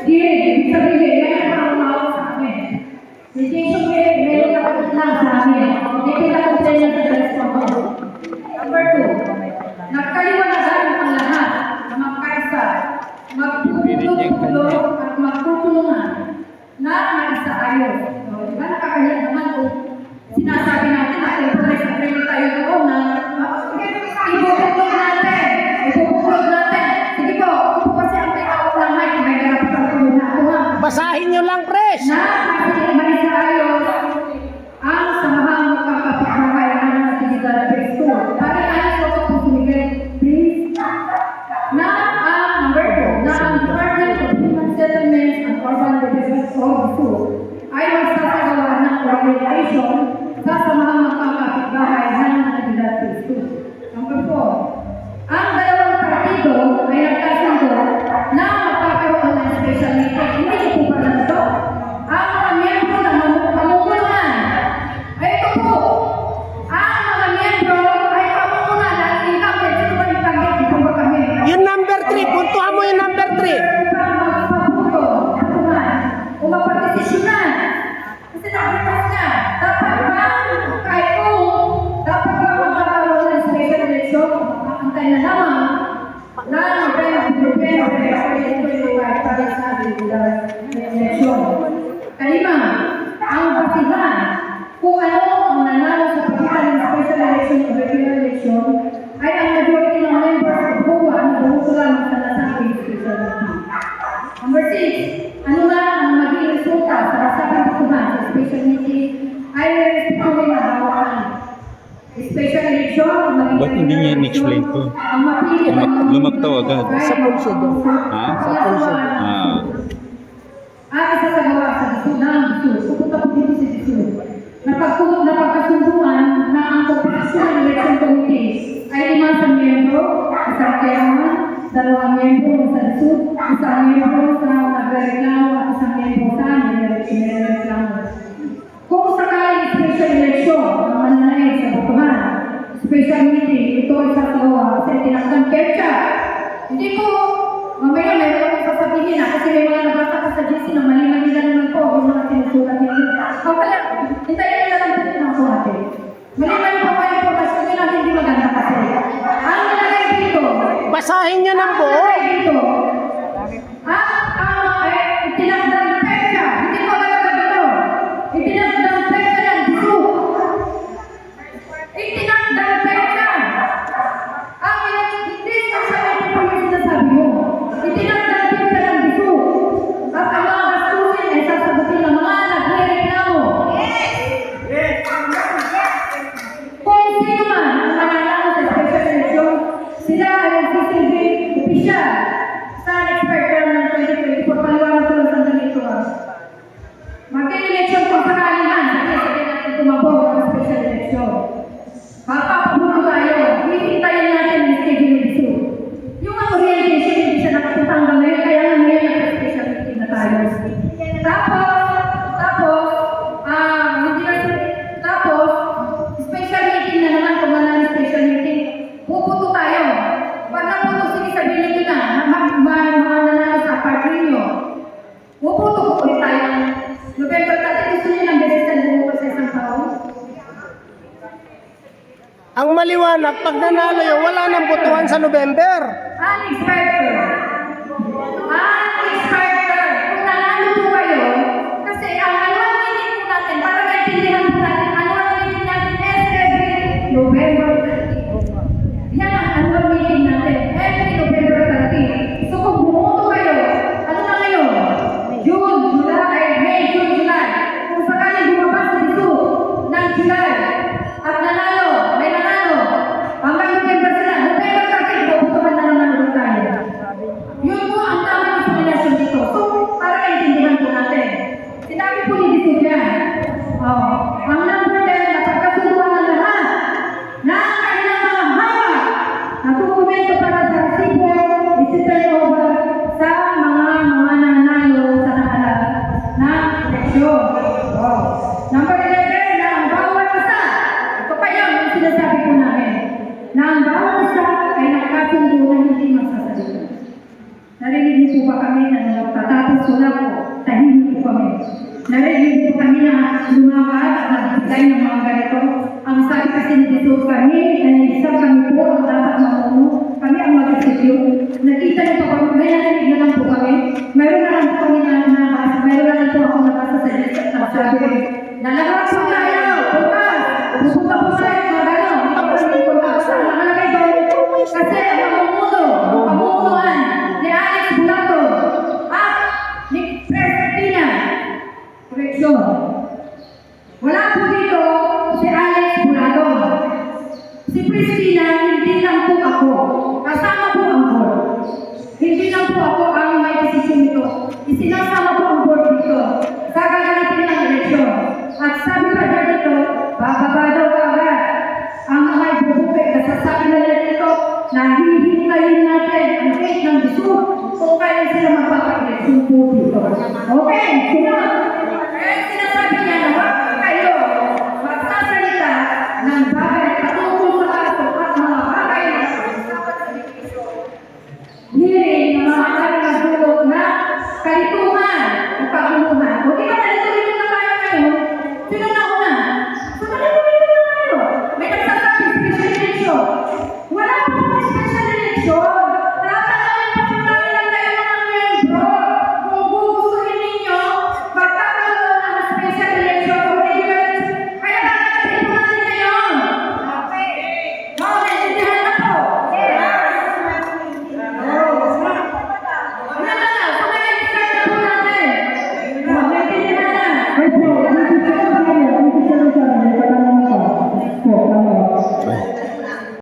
Ibig sabihin, may nakakamawa sa amin. Hindi sabihin, may nakakot lang sa amin. Hindi pinakotay na sa response. Number 2, nagkaliwanagan ang lahat na magkaisa, magtutulong at magtutulungan na maisa-ayos. Diba nakakahiya naman kung sinasabi natin na progress tayo doon na ibubuklog natin. Sige po, ito kasi ang may tawag ng mic, may garap sa tulong na ako ha. Basahin nyo lang, pres! Na maisa-ayos ang samahang magkakapagbahay ng aktividad ng school. Para ayos ko ito sumigil, please. Na ang number 2, na ang Department of Human Settlements and Urban Development of School ay magsasagawa ng orientation sa samahang magkakapagbahay ng aktividad ng school. Number 4, ang dalawang partido ay nagkasundo na magkakaroon ng special meeting. Hindi ito pa lang ito. Ang mga miyembro ng pamumunuan ay ito po. Ang mga miyembro ay pamumunuan at incumbent. Sino ba incumbent? Ito ba kami? Yung number 3, puntuhan mo yung number 3. Umapagdesisyonan. Kasi nakipas niya. Dapat ba, kahit kung dapat ba magkakaroon ng special election, antay na lamang na November, ito yung para sa election. Kalima, ang basihan kung ano ang nanalo sa pagitan ng special election o regular election ay ang majority ng members of COA na buhuto lamang sa nasabing special election. Number 6, ano nga ang maging resulta sa nasabing butuhan sa special meeting ay respetuhin na hawakan. Special election, Ba't hindi niya in-explain to? ang mapili Lumagtaw agad. Sa pulsido. Ha? Sa pulsido. Ah. at isasagawa sa disul. Pupunta po dito si disul. Napagkasunduan na ang Composition and Election Committee ay 5 sa miyembro, isang chairman, 2 miyembro sa disul, isang miyembro sa nagreklamo at isang miyembro sa nagreklamo. Kung sakaling special election ang mananaig sa botohan, special meeting, ito ay sasagawa sa itinakdang petsa. Hindi po, mamaya meron akong sasabihin na kasi may mga nabasa ka sa GC na mali-mali na naman po yung mga sinusulat ninyo. Wala, hintayin nyo na lang po ng ate. Mali-mali po kayo po kasi yun ang hindi maganda kasi. Ang nalagay dito, Basahin nyo ng buo. dito, itinakdang petsa. Hindi po talaga dito. Itinakdang petsa ng disu. Itinakdang petsa. Ang hindi sa sabi po yung sinasabi mo. Itinakdang petsa ng disu. At ang mga gastusin ay sasagutin ng mga nagre-reklamo. Kung sino man ang mananalo sa special election, sila ay magsisilbi opisyal sa expert term ng 2024. Paliwanag ko lang sandali ito. Mag-election kung sakali man, sabi natin tumabog ang special election. Papapuno tayo, hihintayin natin ang schedule issue. Yung orientation, hindi siya nakapunta hanggang ngayon, kaya nga ngayon nag-special meeting na tayo. Tapos, special meeting na naman, kung wala ng special meeting, puputo tayo. Pag naputo, sige sabihin nyo na, mananalo sa party nyo. Puputo po ulit tayo. November 30, gusto nyo ng beses na bumuto sa isang taon? Ang maliwanag, pag nanalo yun, wala nang botohan sa November. Unexpected. Kung nanalo po kayo, kasi ang annual meeting po natin, para maintindihan po natin, annual meeting natin is every November 30. Yan ang annual meeting natin, every November 30. So kung bumuto kayo, ano na ngayon? June, May, June, July. Kung sakaling bumabas sa dito ng July, at nanalo, may nanalo, hanggang November sila, November 30, bubutuhan na naman ulit tayo. Yun po ang tamang explanation dito. So, para maintindihan po natin. Sinabi po ni dito dyan, ang number 10, napagkasunduan ng lahat na ang kanilang mga hawak na dokumento para sa resibo, isi-turn over sa mga nanalo sa nakalap na eleksyon. Number 11, na ang bawat isa, ito pa yun, yung sinasabi ko namin, na ang bawat isa ay nakasundo na hindi magsasalita. Narinig niyo po ba kami na nagtatapos ko na po, tahimik po kami. Narinig po kami na lumabas at nagbigay ng mga ganito. Ang sabi kasi ni Jesus kami, isa kami po ang dapat mamuno. Kami ang mag-isipyo. Nakita niyo pa kami, may narinig na lang po kami. Mayroon na lang po kami na nabasa. Mayroon na lang po ako nabasa sa Jesus at nagsabi, lalabas po tayo! Bukas! Pupunta po tayo mga gano'n. Nakalagay doon. Kasi ang pamumunuan ni Alex Bulato at ni Prestina. Correction. Wala po dito si Alex Bulato. Si Pristina, hindi lang po ako. Kasama po ang board. Hindi lang po ako ang may desisyon nito. Isinasama po ang board dito sa gaganatin ng eleksyon. At sabi pa dyan dito, bababa daw agad ang mga ibubuke. Kasasabi na nila dito, nahihintayin natin ang date ng Disu kung kaya sila magpapag-eleksyon po dito. Okay, sino ang